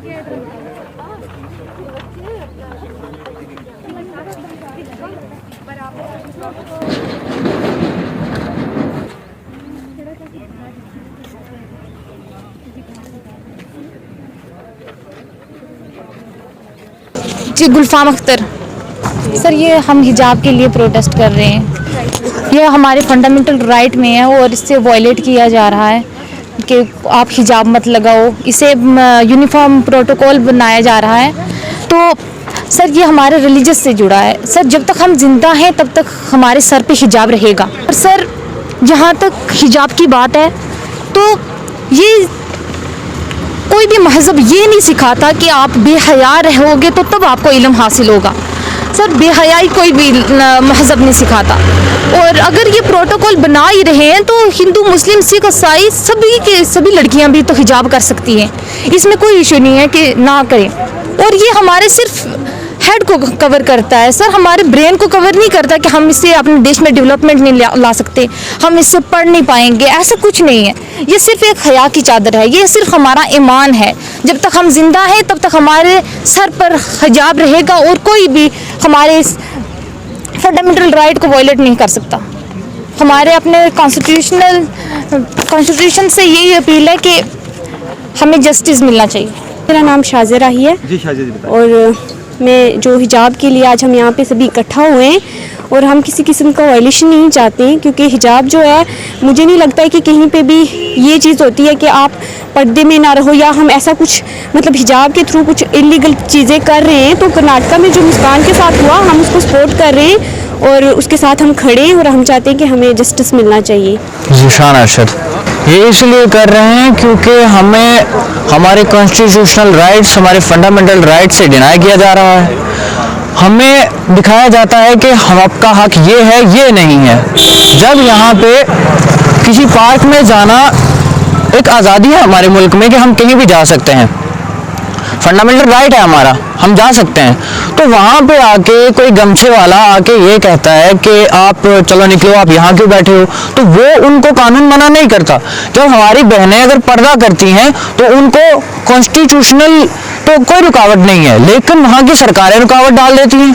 जी, गुलफाम Akhtar. Sir, ये हम हिजाब के लिए प्रोटेस्ट कर रहे हैं। ये हमारे फंडामेंटल राइट में है और इससे वायलेट किया जा रहा है कि आप हिजाब मत लगाओ। इसे यूनिफॉर्म प्रोटोकॉल बनाया जा रहा है। तो सर, ये हमारे रिलीजियस से जुड़ा है। सर, जब तक हम जिंदा हैं तब तक हमारे सर पे हिजाब रहेगा। और सर, जहाँ तक हिजाब की बात है तो ये कोई भी मज़हब ये नहीं सिखाता कि आप बेहया रहोगे तो तब आपको इल्म हासिल होगा। सर, बेहयाई कोई भी मज़हब नहीं सिखाता। और अगर ये प्रोटोकॉल बना ही रहे हैं तो हिंदू, मुस्लिम, सिख, ईसाई सभी लड़कियां भी तो हिजाब कर सकती हैं। इसमें कोई इशू नहीं है कि ना करें। और ये हमारे सिर्फ हेड को कवर करता है सर, हमारे ब्रेन को कवर नहीं करता कि हम इससे अपने देश में डेवलपमेंट नहीं ला सकते, हम इससे पढ़ नहीं पाएंगे। ऐसा कुछ नहीं है। ये सिर्फ एक हया की चादर है। ये सिर्फ हमारा ईमान है। जब तक हम जिंदा हैं तब तक हमारे सर पर हिजाब रहेगा और कोई भी हमारे फंडामेंटल राइट को वायलेट नहीं कर सकता। हमारे अपने कॉन्स्टिट्यूशन से यही अपील है कि हमें जस्टिस मिलना चाहिए। मेरा नाम शाज़िरा ही है। जी शाज़िरा जी, और मैं जो हिजाब के लिए आज हम यहाँ पे सभी इकट्ठा हुए हैं और हम किसी किस्म का वायलेशन नहीं चाहते हैं, क्योंकि हिजाब जो है, मुझे नहीं लगता है कि कहीं पे भी ये चीज़ होती है कि आप पर्दे में ना रहो या हम ऐसा कुछ मतलब हिजाब के थ्रू कुछ इलीगल चीज़ें कर रहे हैं। तो कर्नाटका में जो मुस्कान के साथ हुआ, हम उसको सपोर्ट कर रहे हैं और उसके साथ हम खड़े हैं और हम चाहते हैं कि हमें जस्टिस मिलना चाहिए। ज़ीशान अरशद, ये इसलिए कर रहे हैं क्योंकि हमें हमारे कॉन्स्टिट्यूशनल राइट्स, हमारे फंडामेंटल राइट्स से डिनाई किया जा रहा है। हमें दिखाया जाता है कि हम आपका हक ये है, ये नहीं है। जब यहाँ पे किसी पार्क में जाना एक आज़ादी है हमारे मुल्क में कि हम कहीं भी जा सकते हैं, फंडामेंटल राइट है हमारा, हम जा सकते हैं। तो वहाँ पे आके कोई गमछे वाला आके ये कहता है कि आप चलो निकलो, आप यहाँ क्यों बैठे हो, तो वो उनको कानून मना नहीं करता। जब हमारी बहनें अगर पर्दा करती हैं तो उनको कॉन्स्टिट्यूशनल तो कोई रुकावट नहीं है, लेकिन वहाँ की सरकारें रुकावट डाल देती हैं।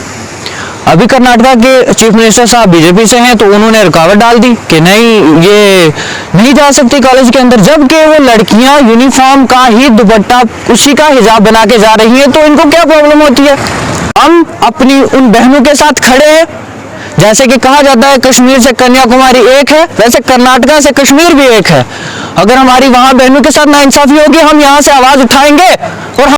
अभी कर्नाटका के चीफ मिनिस्टर साहब बीजेपी से हैं तो उन्होंने रुकावट डाल दी कि नहीं, ये नहीं जा सकती कॉलेज के अंदर, जबकि वो लड़कियां यूनिफॉर्म का ही दुपट्टा, उसी का हिजाब बना के जा रही हैं। तो इनको क्या प्रॉब्लम होती है? हम अपनी उन बहनों के साथ खड़े हैं। जैसे कि कहा जाता है कश्मीर से कन्याकुमारी एक है, वैसे कर्नाटका से कश्मीर भी एक है। अगर हमारी वहाँ बहनों के साथ नाइंसाफी होगी, हम यहाँ से आवाज़ उठाएंगे और